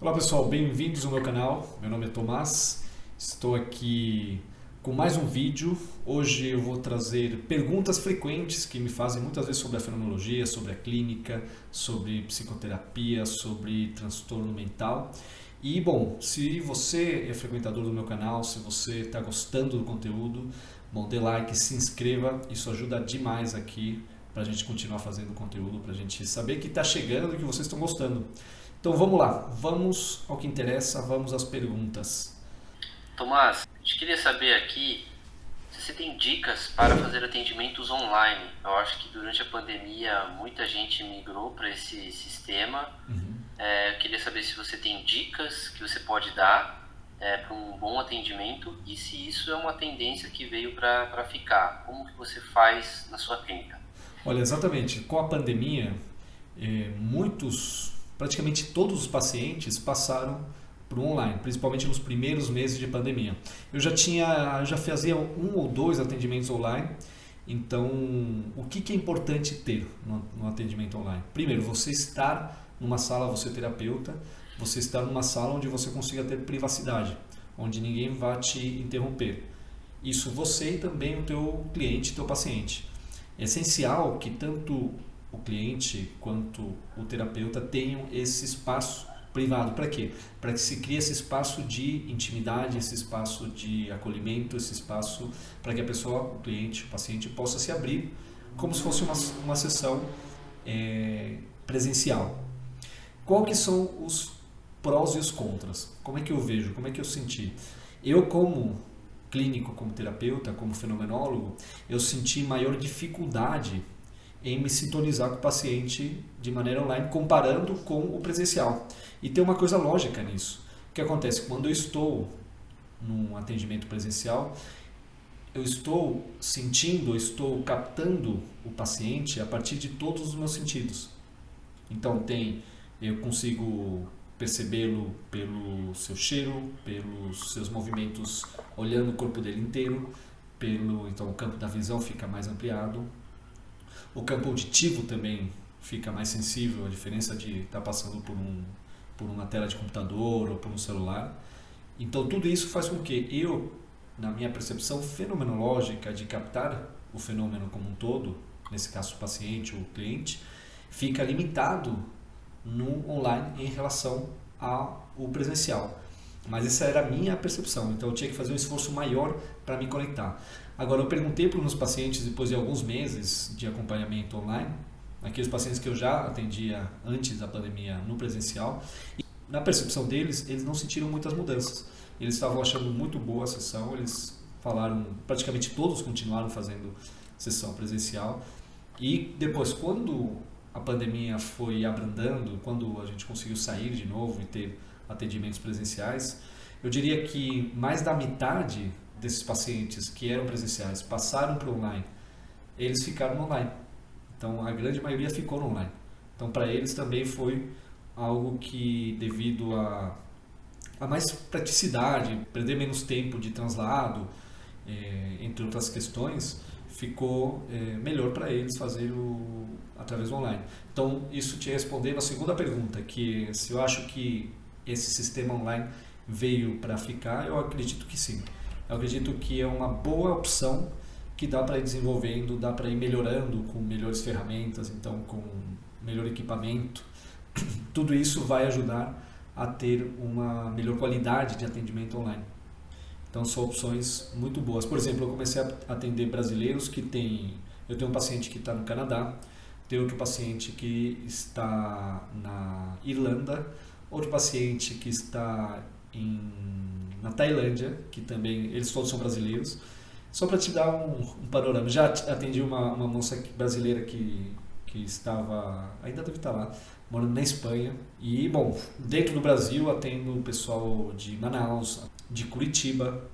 Olá pessoal, bem-vindos ao meu canal. Meu nome é Tomás, estou aqui com mais um vídeo. Hoje eu vou trazer perguntas frequentes que me fazem muitas vezes sobre a fenomenologia, sobre a clínica, sobre psicoterapia, sobre transtorno mental. E bom, se você é frequentador do meu canal, se você está gostando do conteúdo, bom, dê like, se inscreva, isso ajuda demais aqui para a gente continuar fazendo conteúdo, para a gente saber que está chegando e que vocês estão gostando. Então vamos lá, vamos ao que interessa, vamos às perguntas. Tomás, a gente queria saber aqui se você tem dicas para fazer atendimentos online. Eu acho que durante a pandemia muita gente migrou para esse sistema. Eu queria saber se você tem dicas que você pode dar para um bom atendimento e se isso é uma tendência que veio para ficar. Como que você faz na sua clínica? Olha, exatamente, com a pandemia, praticamente todos os pacientes passaram para o online, principalmente nos primeiros meses de pandemia. Eu já fazia um ou dois atendimentos online, então o que é importante ter no atendimento online? Primeiro, você estar numa sala, você terapeuta, você estar numa sala onde você consiga ter privacidade, onde ninguém vai te interromper. Isso você e também o teu cliente, teu paciente. É essencial que tanto o cliente quanto o terapeuta tenham esse espaço privado. Para quê? Para que se crie esse espaço de intimidade, esse espaço de acolhimento, esse espaço para que a pessoa, o cliente, o paciente possa se abrir como se fosse uma sessão presencial. Qual que são os prós e os contras? Como é que eu vejo? Como é que eu senti? Eu como clínico, como terapeuta, como fenomenólogo, eu senti maior dificuldade em me sintonizar com o paciente de maneira online, comparando com o presencial. E tem uma coisa lógica nisso. O que acontece? Quando eu estou num atendimento presencial, eu estou sentindo, eu estou captando o paciente a partir de todos os meus sentidos. Então eu consigo percebê-lo pelo seu cheiro, pelos seus movimentos, olhando o corpo dele inteiro, então o campo da visão fica mais ampliado. O campo auditivo também fica mais sensível, a diferença de estar passando por uma tela de computador ou por um celular. Então tudo isso faz com que eu, na minha percepção fenomenológica de captar o fenômeno como um todo, nesse caso o paciente ou o cliente, fica limitado no online em relação ao presencial. Mas essa era a minha percepção, então eu tinha que fazer um esforço maior para me conectar. Agora, eu perguntei para os meus pacientes, depois de alguns meses de acompanhamento online, aqueles pacientes que eu já atendia antes da pandemia no presencial, e na percepção deles, eles não sentiram muitas mudanças. Eles estavam achando muito boa a sessão, eles falaram, praticamente todos continuaram fazendo sessão presencial. E depois, quando a pandemia foi abrandando, quando a gente conseguiu sair de novo e ter atendimentos presenciais, eu diria que mais da metade desses pacientes que eram presenciais passaram para o online, eles ficaram no online. Então a grande maioria ficou no online. Então para eles também foi algo que, devido a mais praticidade, perder menos tempo de translado, entre outras questões, ficou melhor para eles fazer através do online. Então isso te respondendo a segunda pergunta, que se eu acho que esse sistema online veio para ficar, eu acredito que sim. Eu acredito que é uma boa opção que dá para ir desenvolvendo, dá para ir melhorando com melhores ferramentas, então com melhor equipamento. Tudo isso vai ajudar a ter uma melhor qualidade de atendimento online. Então são opções muito boas. Por exemplo, eu comecei a atender brasileiros eu tenho um paciente que está no Canadá, tenho outro paciente que está na Irlanda, outro paciente que está na Tailândia, que também, eles todos são brasileiros. Só para te dar um panorama, já atendi uma moça brasileira que ainda deve estar lá, morando na Espanha. E, bom, dentro do Brasil atendo o pessoal de Manaus, de Curitiba,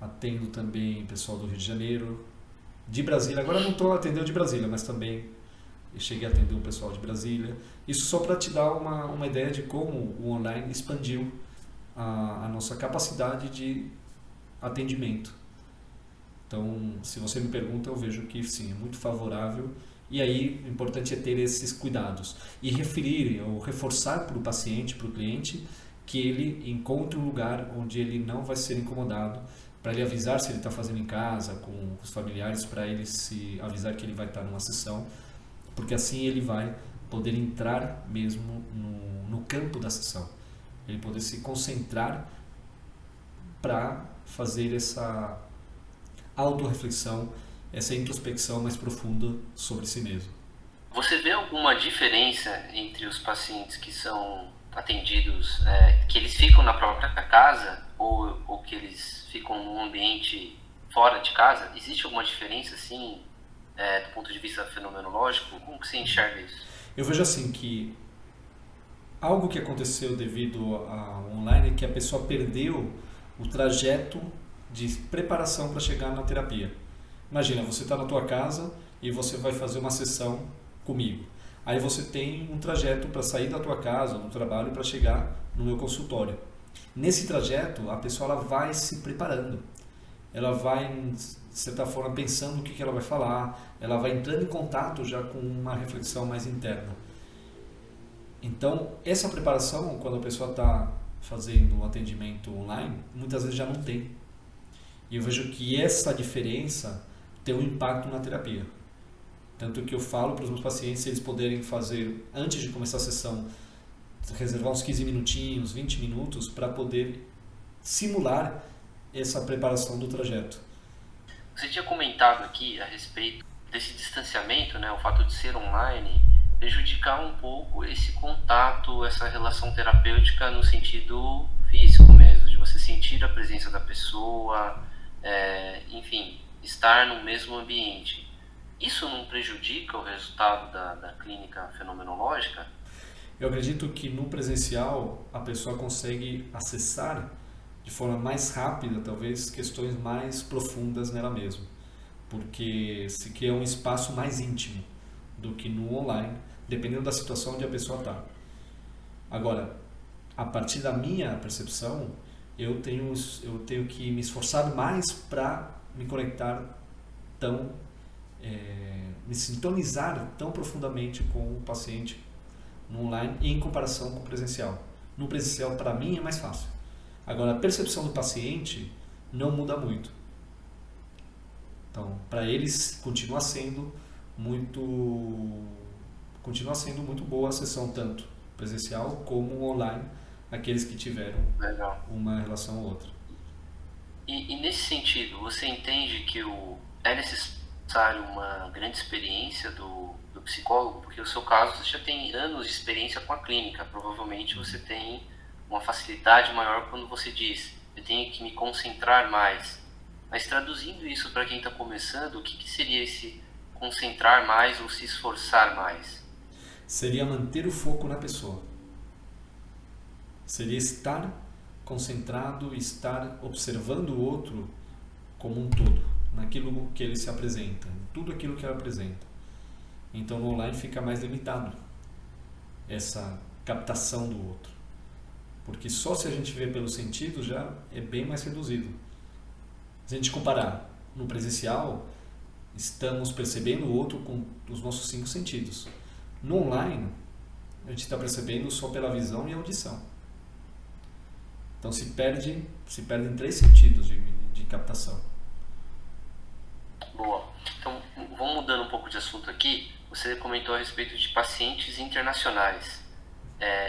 atendo também o pessoal do Rio de Janeiro, de Brasília. Agora não estou atendendo de Brasília, mas também eu cheguei a atender o pessoal de Brasília. Isso só para te dar uma ideia de como o online expandiu a nossa capacidade de atendimento. Então, se você me pergunta, eu vejo que sim, é muito favorável. E aí, o importante é ter esses cuidados e referir ou reforçar para o paciente, para o cliente, que ele encontre um lugar onde ele não vai ser incomodado, para ele avisar se ele está fazendo em casa, com os familiares, para ele se avisar que ele vai estar numa sessão, porque assim ele vai poder entrar mesmo no campo da sessão, ele poder se concentrar para fazer essa autorreflexão, essa introspecção mais profunda sobre si mesmo. Você vê alguma diferença entre os pacientes que são atendidos, que eles ficam na própria casa ou que eles ficam num ambiente fora de casa? Existe alguma diferença, assim, do ponto de vista fenomenológico? Como que você enxerga isso? Eu vejo assim que algo que aconteceu devido ao online é que a pessoa perdeu o trajeto de preparação para chegar na terapia. Imagina, você está na tua casa e você vai fazer uma sessão comigo. Aí você tem um trajeto para sair da tua casa, do trabalho, para chegar no meu consultório. Nesse trajeto, a pessoa ela vai se preparando. Ela vai, de certa forma, pensando o que ela vai falar. Ela vai entrando em contato já com uma reflexão mais interna. Então, essa preparação, quando a pessoa está fazendo um atendimento online, muitas vezes já não tem. E eu vejo que essa diferença tem um impacto na terapia. Tanto que eu falo para os meus pacientes se eles poderem fazer, antes de começar a sessão, reservar uns 15 minutinhos, 20 minutos, para poder simular essa preparação do trajeto. Você tinha comentado aqui a respeito desse distanciamento, né, o fato de ser online, prejudicar um pouco esse contato, essa relação terapêutica no sentido físico mesmo, de você sentir a presença da pessoa, enfim, estar no mesmo ambiente. Isso não prejudica o resultado da clínica fenomenológica? Eu acredito que no presencial a pessoa consegue acessar de forma mais rápida, talvez, questões mais profundas nela mesma, porque se cria um espaço mais íntimo do que no online, dependendo da situação onde a pessoa está. Agora, a partir da minha percepção, eu tenho que me esforçar mais para me conectar me sintonizar tão profundamente com o paciente no online em comparação com o presencial. No presencial, para mim, é mais fácil. Agora, a percepção do paciente não muda muito. Então, para eles, continua sendo muito boa a sessão, tanto presencial como online, aqueles que tiveram uma relação ou outra. E nesse sentido, você entende que é necessário uma grande experiência do psicólogo? Porque no seu caso você já tem anos de experiência com a clínica, provavelmente você tem uma facilidade maior quando você diz, eu tenho que me concentrar mais. Mas traduzindo isso para quem está começando, o que seria esse concentrar mais ou se esforçar mais? Seria manter o foco na pessoa. Seria estar concentrado, estar observando o outro como um todo, naquilo que ele se apresenta, em tudo aquilo que ele apresenta. Então no online fica mais limitado essa captação do outro, porque só se a gente vê pelos sentidos já é bem mais reduzido. Se a gente comparar no presencial, estamos percebendo o outro com os nossos 5 sentidos. No online, a gente está percebendo só pela visão e audição. Então se perdem 3 sentidos de captação. Boa. Então, vamos mudando um pouco de assunto aqui. Você comentou a respeito de pacientes internacionais.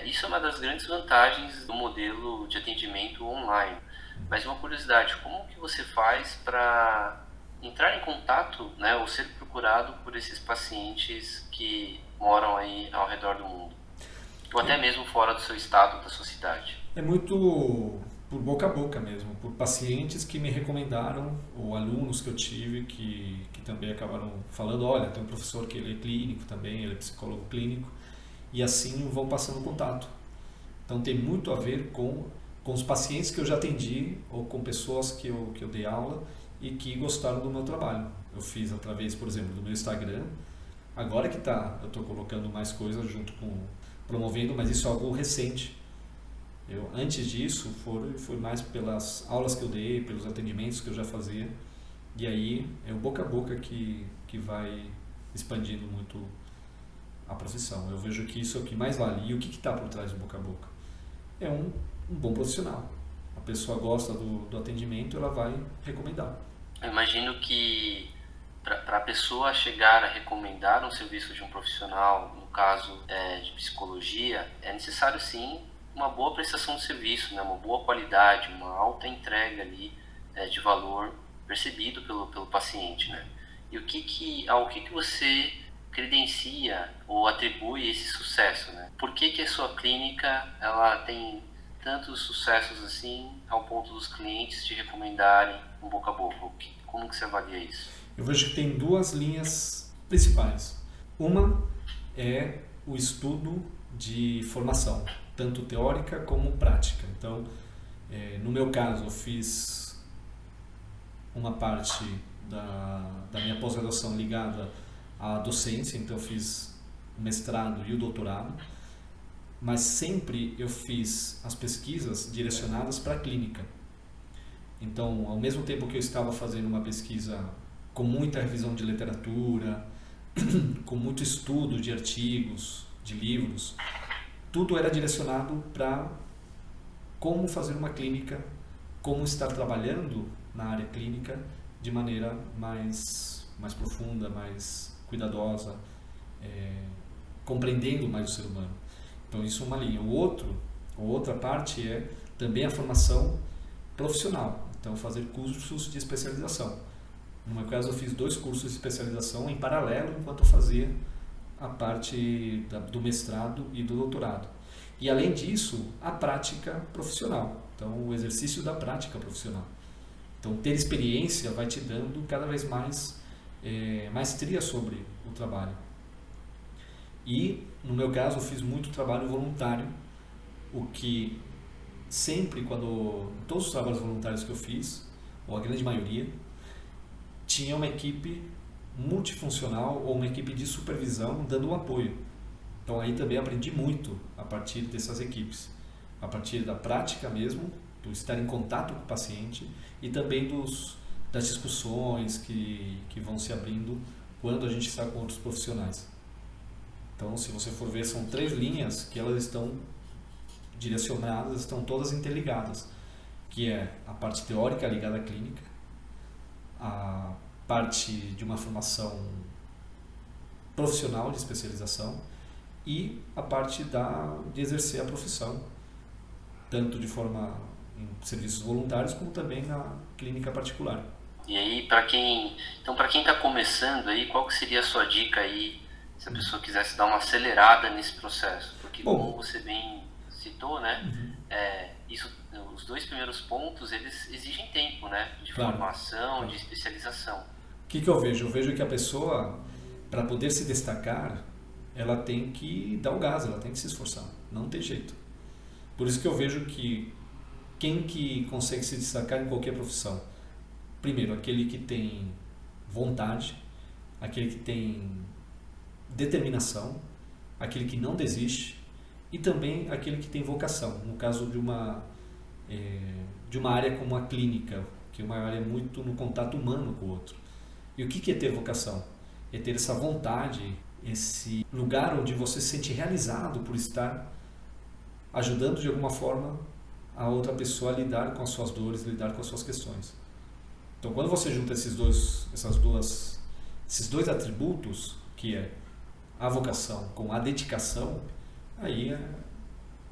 Isso é uma das grandes vantagens do modelo de atendimento online. Mas uma curiosidade, como que você faz para entrar em contato, né, ou ser procurado por esses pacientes que moram aí ao redor do mundo? Ou até mesmo fora do seu estado, da sua cidade? É muito por boca a boca mesmo, por pacientes que me recomendaram, ou alunos que eu tive que também acabaram falando, olha, tem um professor que ele é clínico também, ele é psicólogo clínico, e assim vão passando contato. Então tem muito a ver com os pacientes que eu já atendi, ou com pessoas que eu dei aula e que gostaram do meu trabalho. Eu fiz através, por exemplo, do meu Instagram, agora que eu estou colocando mais coisas junto com promovendo, mas isso é algo recente. Antes disso, foi mais pelas aulas que eu dei, pelos atendimentos que eu já fazia. E aí é o boca a boca que vai expandindo muito a profissão. Eu vejo que isso é o que mais vale. E o que está por trás do boca a boca? É um bom profissional. A pessoa gosta do atendimento, ela vai recomendar. Eu imagino que para a pessoa chegar a recomendar um serviço de um profissional, no caso de psicologia, é necessário sim uma boa prestação de serviço, né? Uma boa qualidade, uma alta entrega ali de valor percebido pelo paciente, né? E ao que você credencia ou atribui esse sucesso, né? Por que a sua clínica ela tem tantos sucessos assim ao ponto dos clientes te recomendarem um boca a boca? Como que você avalia isso? Eu vejo que tem duas linhas principais. Uma é o estudo de formação, tanto teórica como prática. Então, no meu caso, eu fiz uma parte da minha pós-graduação ligada à docência, então eu fiz o mestrado e o doutorado, mas sempre eu fiz as pesquisas direcionadas para a clínica. Então, ao mesmo tempo que eu estava fazendo uma pesquisa com muita revisão de literatura, com muito estudo de artigos, de livros, tudo era direcionado para como fazer uma clínica, como estar trabalhando na área clínica de maneira mais profunda, mais cuidadosa, compreendendo mais o ser humano. Então isso é uma linha. A outra parte é também a formação profissional. Então fazer cursos de especialização. No meu caso eu fiz 2 cursos de especialização em paralelo enquanto eu fazia a parte do mestrado e do doutorado. E além disso, a prática profissional. Então o exercício da prática profissional. Então ter experiência vai te dando cada vez mais maestria sobre o trabalho. E, no meu caso, eu fiz muito trabalho voluntário, o que sempre, todos os trabalhos voluntários que eu fiz, ou a grande maioria, tinha uma equipe multifuncional ou uma equipe de supervisão dando um apoio. Então aí também aprendi muito a partir dessas equipes, a partir da prática mesmo, do estar em contato com o paciente e também das discussões que vão se abrindo quando a gente está com outros profissionais. Então, se você for ver, são 3 linhas que elas estão direcionadas, estão todas interligadas, que é a parte teórica ligada à clínica, a parte de uma formação profissional de especialização e a parte de exercer a profissão, tanto de forma em serviços voluntários como também na clínica particular. E aí, para quem está começando aí, qual que seria a sua dica aí, se a pessoa quisesse dar uma acelerada nesse processo? Porque como você bem citou, né, os 2 primeiros pontos, eles exigem tempo, né, de formação, de especialização. O que eu vejo? Eu vejo que a pessoa, para poder se destacar, ela tem que dar o gás, ela tem que se esforçar, não tem jeito. Por isso que eu vejo que quem que consegue se destacar em qualquer profissão? Primeiro, aquele que tem vontade, aquele que tem determinação, aquele que não desiste e também aquele que tem vocação. No caso de uma área como a clínica, que é uma área muito no contato humano com o outro. E o que é ter vocação? É ter essa vontade, esse lugar onde você se sente realizado por estar ajudando de alguma forma a outra pessoa a lidar com as suas dores, lidar com as suas questões. Então, quando você junta esses dois atributos, que é a vocação com a dedicação, aí é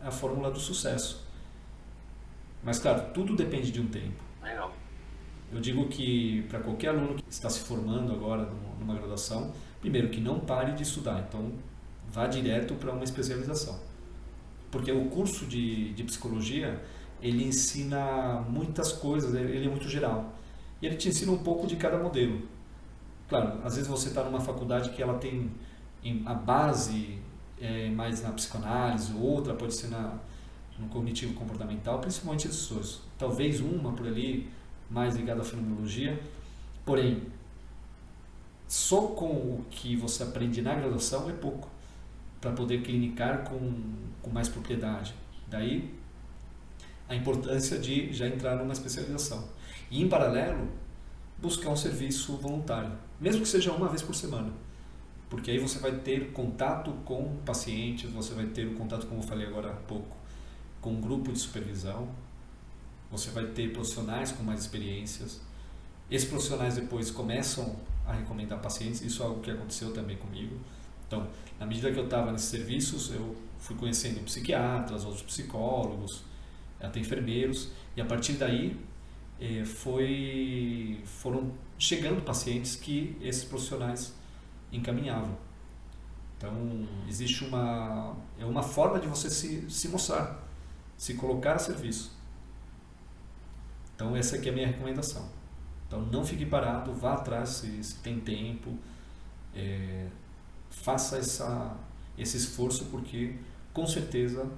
a fórmula do sucesso. Mas, claro, tudo depende de um tempo. Legal. Eu digo que para qualquer aluno que está se formando agora numa graduação, primeiro, que não pare de estudar. Então, vá direto para uma especialização. Porque o curso de psicologia, ele ensina muitas coisas, ele é muito geral. E ele te ensina um pouco de cada modelo. Claro, às vezes você está numa faculdade que ela tem a base mais na psicanálise, outra pode ser no cognitivo comportamental, principalmente esses dois. Talvez uma por ali, mais ligada à fenomenologia. Porém, só com o que você aprende na graduação é pouco para poder clinicar com mais propriedade. Daí a importância de já entrar numa especialização. E, em paralelo, buscar um serviço voluntário, mesmo que seja uma vez por semana. Porque aí você vai ter contato com pacientes, você vai ter o contato, como eu falei agora há pouco, com um grupo de supervisão, você vai ter profissionais com mais experiências. Esses profissionais depois começam a recomendar pacientes, isso é algo que aconteceu também comigo. Então, na medida que eu estava nesses serviços, eu fui conhecendo psiquiatras, outros psicólogos, até enfermeiros, e a partir daí foram chegando pacientes que esses profissionais encaminhavam. Então, existe uma forma de você se mostrar, se colocar a serviço. Então, essa aqui é a minha recomendação. Então, não fique parado, vá atrás se tem tempo, faça esse esforço, porque com certeza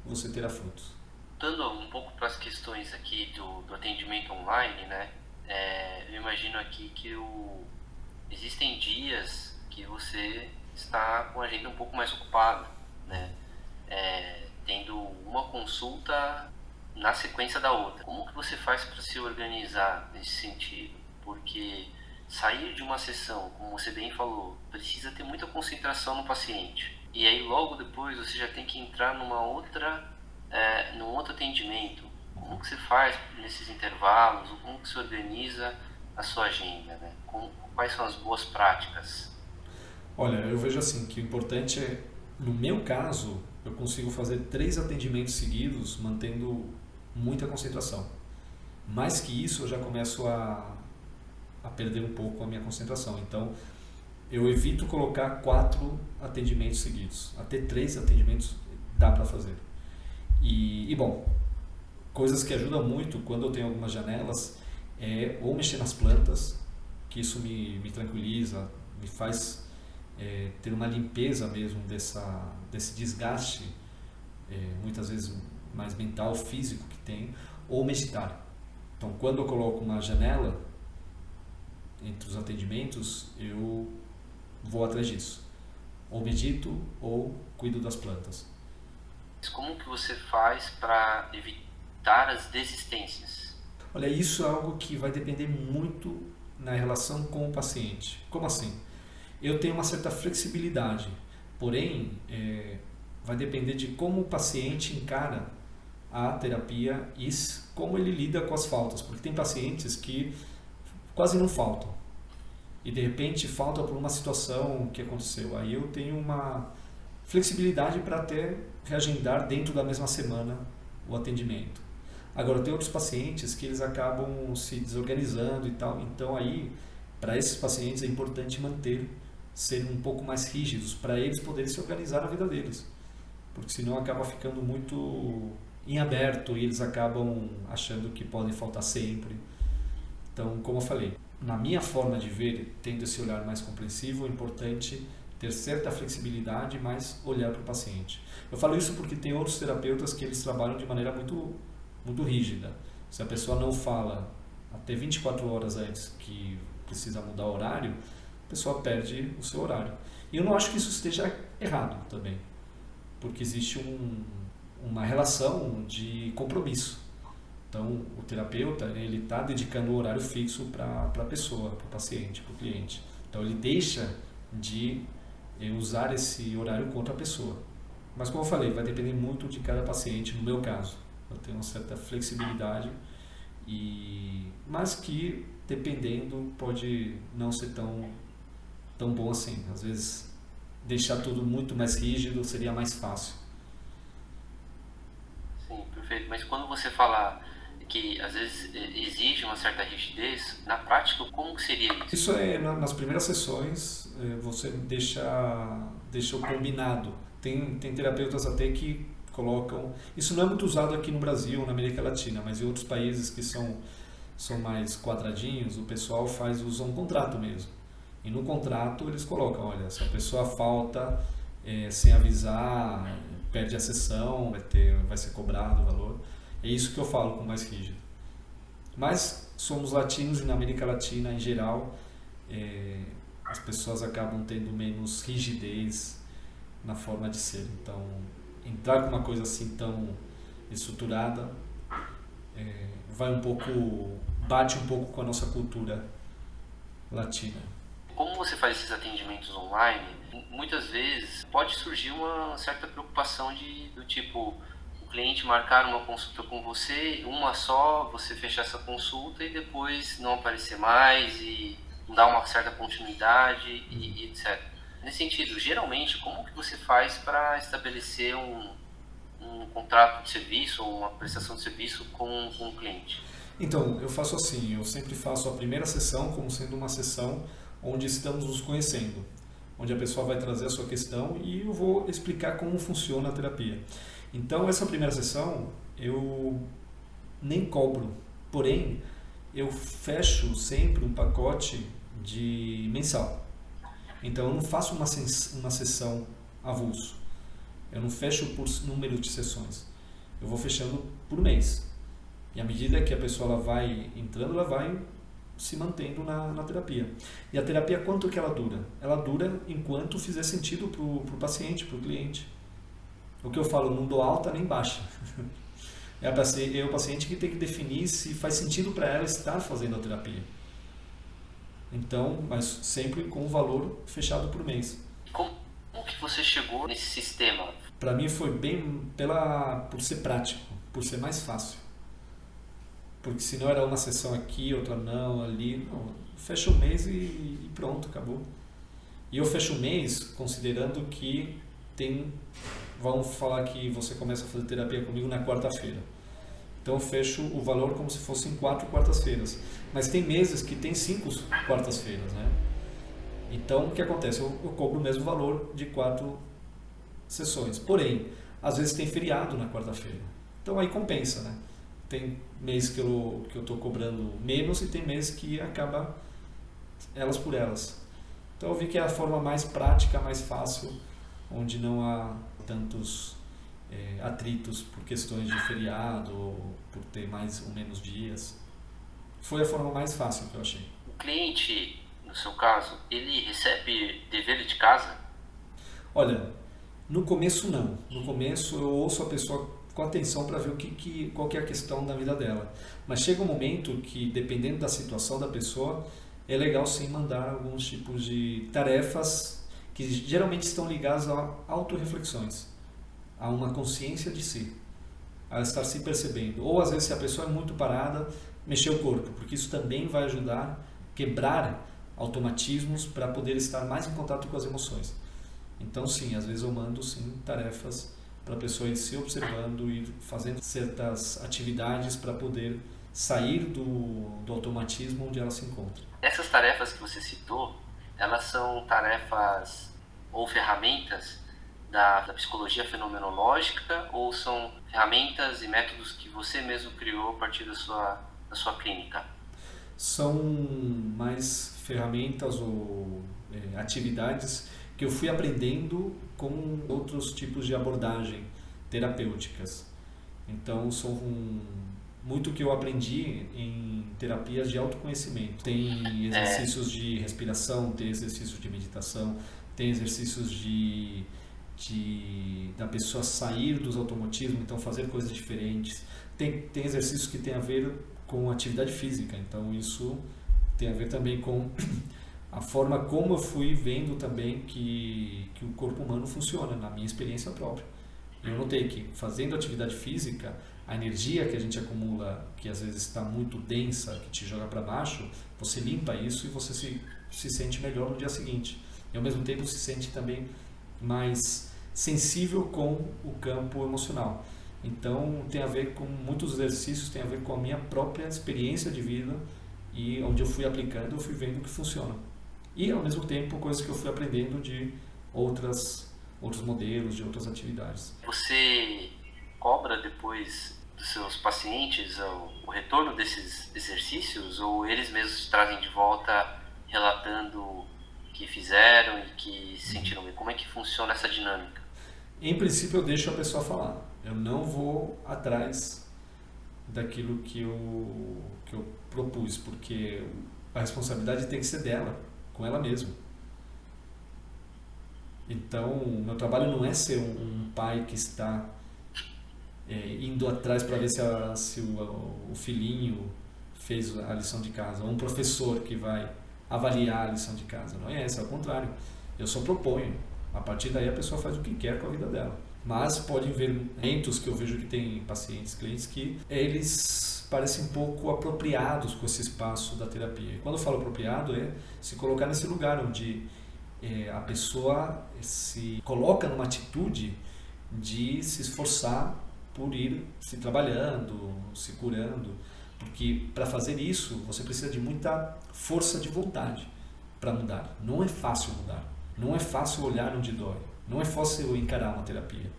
você terá frutos. Voltando um pouco para as questões aqui do atendimento online, né? Eu imagino aqui que existem dias que você está com a agenda um pouco mais ocupada, né? Tendo uma consulta na sequência da outra. Como que você faz para se organizar nesse sentido? Porque sair de uma sessão, como você bem falou, precisa ter muita concentração no paciente. E aí logo depois você já tem que entrar num outro atendimento. Como que você faz nesses intervalos? Como que você organiza a sua agenda, né? Quais são as boas práticas? Olha, eu vejo assim que o importante no meu caso, eu consigo fazer 3 atendimentos seguidos mantendo muita concentração. Mais que isso, eu já começo a perder um pouco a minha concentração. Então, eu evito colocar 4 atendimentos seguidos. Até 3 atendimentos dá para fazer. E bom, coisas que ajudam muito quando eu tenho algumas janelas ou mexer nas plantas, que isso me tranquiliza, me faz ter uma limpeza mesmo desse desgaste, muitas vezes mais mental, físico que tem, ou meditar. Então, quando eu coloco uma janela entre os atendimentos, eu vou atrás disso. Ou medito ou cuido das plantas. Como que você faz para evitar as desistências? Olha, isso é algo que vai depender muito na relação com o paciente. Como assim? Eu tenho uma certa flexibilidade, porém, vai depender de como o paciente encara a terapia e como ele lida com as faltas, porque tem pacientes que quase não faltam e de repente falta por uma situação que aconteceu. Aí eu tenho uma flexibilidade para até reagendar dentro da mesma semana o atendimento. Agora, tem outros pacientes que eles acabam se desorganizando e tal, então aí, para esses pacientes é importante ser um pouco mais rígidos, para eles poderem se organizar na vida deles, porque senão acaba ficando muito em aberto e eles acabam achando que podem faltar sempre. Então, como eu falei, na minha forma de ver, tendo esse olhar mais compreensivo, é importante ter certa flexibilidade, mas olhar para o paciente. Eu falo isso porque tem outros terapeutas que eles trabalham de maneira muito, muito rígida. Se a pessoa não fala até 24 horas antes que precisa mudar o horário, a pessoa perde o seu horário. E eu não acho que isso esteja errado também, porque existe uma relação de compromisso. Então, o terapeuta, ele está dedicando o horário fixo para a pessoa, para o paciente, para o cliente. Então, ele deixa de usar esse horário contra a pessoa. Mas, como eu falei, vai depender muito de cada paciente. No meu caso, eu tenho uma certa flexibilidade, mas que, dependendo, pode não ser tão bom assim. Às vezes, deixar tudo muito mais rígido seria mais fácil. Sim, perfeito. Mas quando você fala que às vezes exige uma certa rigidez, na prática, como que seria isso? Isso é nas primeiras sessões, você deixa o combinado. Tem terapeutas até que colocam... Isso não é muito usado aqui no Brasil, na América Latina, mas em outros países que são mais quadradinhos, o pessoal usa um contrato mesmo. E no contrato eles colocam, olha, se a pessoa falta sem avisar, perde a sessão, vai ser cobrado o valor. É isso que eu falo com mais rígido. Mas somos latinos e na América Latina, em geral, as pessoas acabam tendo menos rigidez na forma de ser. Então, entrar com uma coisa assim tão estruturada bate um pouco com a nossa cultura latina. Como você faz esses atendimentos online, muitas vezes pode surgir uma certa preocupação do tipo, o cliente marcar uma consulta com você, uma só, você fechar essa consulta e depois não aparecer mais e dar uma certa continuidade e etc. Nesse sentido, geralmente, como que você faz para estabelecer um contrato de serviço ou uma prestação de serviço com o cliente? Então, eu faço assim, eu sempre faço a primeira sessão como sendo uma sessão onde estamos nos conhecendo, onde a pessoa vai trazer a sua questão e eu vou explicar como funciona a terapia. Então, essa primeira sessão eu nem cobro, porém, eu fecho sempre um pacote de mensal. Então, eu não faço uma sessão avulso, eu não fecho por número de sessões, eu vou fechando por mês. E à medida que a pessoa ela vai entrando, ela vai se mantendo na terapia. E a terapia, quanto que ela dura? Ela dura enquanto fizer sentido para o paciente, para o cliente. O que eu falo, não dou alta nem baixa. É o paciente que tem que definir se faz sentido para ela estar fazendo a terapia. Então, mas sempre com o valor fechado por mês. Como que você chegou nesse sistema? Para mim foi bem por ser prático, por ser mais fácil. Porque senão era uma sessão aqui, outra não, ali. Não, fecha o mês e pronto, acabou. E eu fecho o mês considerando que vamos falar que você começa a fazer terapia comigo na quarta-feira. Então eu fecho o valor como se fossem 4 quartas-feiras. Mas tem meses que tem 5 quartas-feiras, né? Então o que acontece? Eu cobro o mesmo valor de 4 sessões. Porém, às vezes tem feriado na quarta-feira. Então aí compensa, né? Tem mês que eu estou cobrando menos e tem mês que acaba elas por elas. Então eu vi que é a forma mais prática, mais fácil, onde não há tantos atritos por questões de feriado ou por ter mais ou menos dias. Foi a forma mais fácil que eu achei. O cliente, no seu caso, ele recebe dever de casa? Olha, no começo não. No começo eu ouço a pessoa com atenção para ver qual que é a questão da vida dela. Mas chega um momento que, dependendo da situação da pessoa, é legal sim mandar alguns tipos de tarefas que geralmente estão ligadas a autorreflexões, a uma consciência de si, a estar se percebendo. Ou às vezes, se a pessoa é muito parada, mexer o corpo, porque isso também vai ajudar a quebrar automatismos para poder estar mais em contato com as emoções. Então sim, às vezes eu mando sim tarefas para a pessoa ir se observando e fazendo certas atividades para poder sair do automatismo onde ela se encontra. Essas tarefas que você citou, elas são tarefas ou ferramentas da psicologia fenomenológica ou são ferramentas e métodos que você mesmo criou a partir da sua clínica? São mais ferramentas ou atividades que eu fui aprendendo com outros tipos de abordagem terapêuticas. Então, são muito que eu aprendi em terapias de autoconhecimento. Tem exercícios de respiração, tem exercícios de meditação, tem exercícios da pessoa sair dos automatismos, então fazer coisas diferentes. Tem exercícios que tem a ver com atividade física, então isso tem a ver também com a forma como eu fui vendo também que o corpo humano funciona, na minha experiência própria. Eu notei que fazendo atividade física, a energia que a gente acumula, que às vezes está muito densa, que te joga para baixo, você limpa isso e você se sente melhor no dia seguinte. E ao mesmo tempo se sente também mais sensível com o campo emocional. Então tem a ver com muitos exercícios, tem a ver com a minha própria experiência de vida e onde eu fui aplicando, eu fui vendo que funciona. E ao mesmo tempo coisas que eu fui aprendendo de outros modelos, de outras atividades. Você cobra depois dos seus pacientes o retorno desses exercícios ou eles mesmos trazem de volta relatando que fizeram e que se sentiram bem? Como é que funciona essa dinâmica? Em princípio eu deixo a pessoa falar. Eu não vou atrás daquilo que eu propus, porque a responsabilidade tem que ser dela, com ela mesma. Então, meu trabalho não é ser um pai que está indo atrás para ver se o filhinho fez a lição de casa, ou um professor que vai avaliar a lição de casa. Não é isso, é o contrário. Eu só proponho. A partir daí a pessoa faz o que quer com a vida dela. Mas pode haver momentos que eu vejo que tem pacientes, clientes, que eles parecem um pouco apropriados com esse espaço da terapia. E quando eu falo apropriado, é se colocar nesse lugar onde a pessoa se coloca numa atitude de se esforçar por ir se trabalhando, se curando. Porque para fazer isso, você precisa de muita força de vontade para mudar. Não é fácil mudar. Não é fácil olhar onde dói. Não é fácil encarar uma terapia.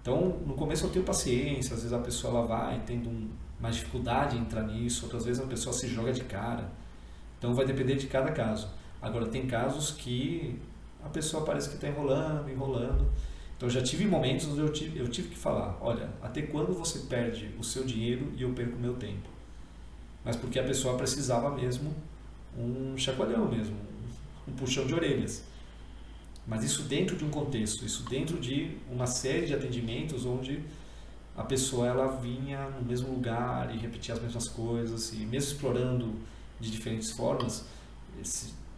Então, no começo eu tenho paciência, às vezes a pessoa ela vai tendo mais dificuldade em entrar nisso, outras vezes a pessoa se joga de cara. Então vai depender de cada caso. Agora, tem casos que a pessoa parece que está enrolando. Então, eu já tive momentos onde eu tive que falar, olha, até quando você perde o seu dinheiro e eu perco o meu tempo? Mas porque a pessoa precisava mesmo um chacoalhão mesmo, um puxão de orelhas. Mas isso dentro de um contexto, isso dentro de uma série de atendimentos onde a pessoa ela vinha no mesmo lugar e repetia as mesmas coisas, e mesmo explorando de diferentes formas,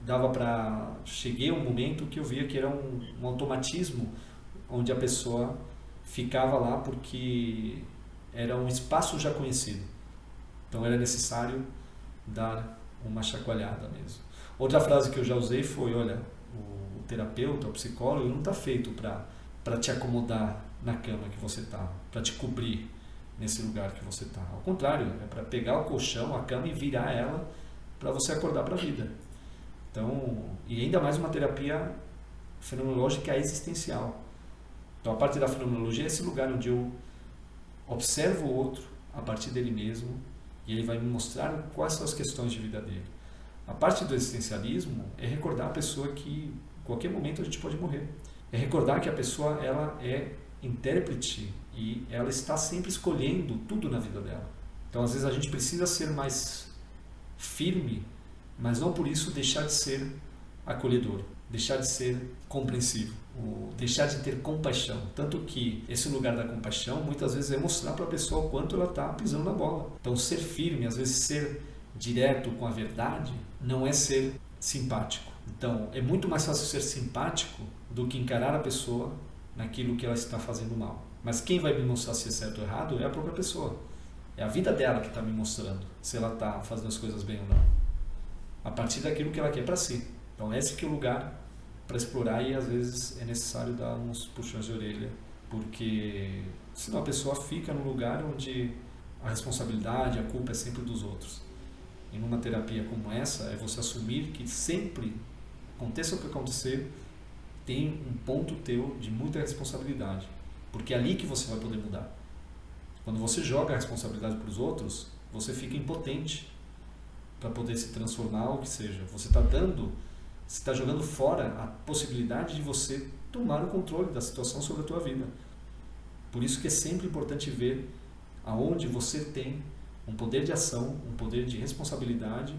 dava para... Cheguei a um momento que eu via que era um automatismo onde a pessoa ficava lá porque era um espaço já conhecido. Então era necessário dar uma chacoalhada mesmo. Outra frase que eu já usei foi, olha, o terapeuta, o psicólogo, não está feito para te acomodar na cama que você está, para te cobrir nesse lugar que você está. Ao contrário, é para pegar o colchão, a cama e virar ela para você acordar para a vida. Então, e ainda mais uma terapia fenomenológica existencial. Então, a parte da fenomenologia é esse lugar onde eu observo o outro a partir dele mesmo e ele vai me mostrar quais são as questões de vida dele. A parte do existencialismo é recordar a pessoa que em qualquer momento a gente pode morrer. É recordar que a pessoa ela é intérprete e ela está sempre escolhendo tudo na vida dela. Então, às vezes a gente precisa ser mais firme, mas não por isso deixar de ser acolhedor, deixar de ser compreensivo, deixar de ter compaixão. Tanto que esse lugar da compaixão muitas vezes é mostrar para a pessoa o quanto ela está pisando na bola. Então, ser firme, às vezes ser direto com a verdade, não é ser simpático. Então, é muito mais fácil ser simpático do que encarar a pessoa naquilo que ela está fazendo mal. Mas quem vai me mostrar se é certo ou errado é a própria pessoa. É a vida dela que está me mostrando se ela está fazendo as coisas bem ou não. A partir daquilo que ela quer para si. Então, esse que é o lugar para explorar e às vezes é necessário dar uns puxões de orelha, porque senão a pessoa fica no lugar onde a responsabilidade, a culpa é sempre dos outros. E numa terapia como essa, é você assumir que sempre, aconteça o que acontecer, tem um ponto teu de muita responsabilidade, porque é ali que você vai poder mudar. Quando você joga a responsabilidade para os outros, você fica impotente para poder se transformar ou o que seja. Você está jogando fora a possibilidade de você tomar o controle da situação sobre a tua vida. Por isso que é sempre importante ver aonde você tem um poder de ação, um poder de responsabilidade,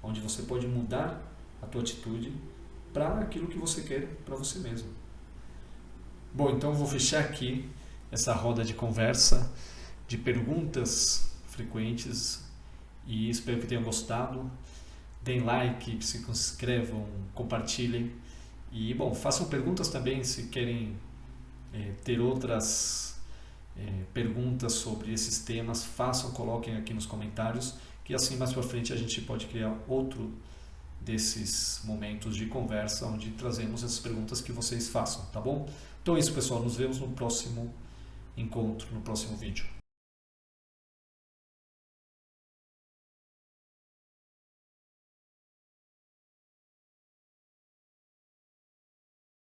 onde você pode mudar a tua atitude para aquilo que você quer para você mesmo. Bom, então eu vou fechar aqui essa roda de conversa, de perguntas frequentes, e espero que tenham gostado. Deem like, se inscrevam, compartilhem. E, bom, façam perguntas também se querem ter outras perguntas sobre esses temas. Façam, coloquem aqui nos comentários, que assim mais para frente a gente pode criar outro desses momentos de conversa onde trazemos essas perguntas que vocês façam, tá bom? Então é isso, pessoal. Nos vemos no próximo encontro, no próximo vídeo.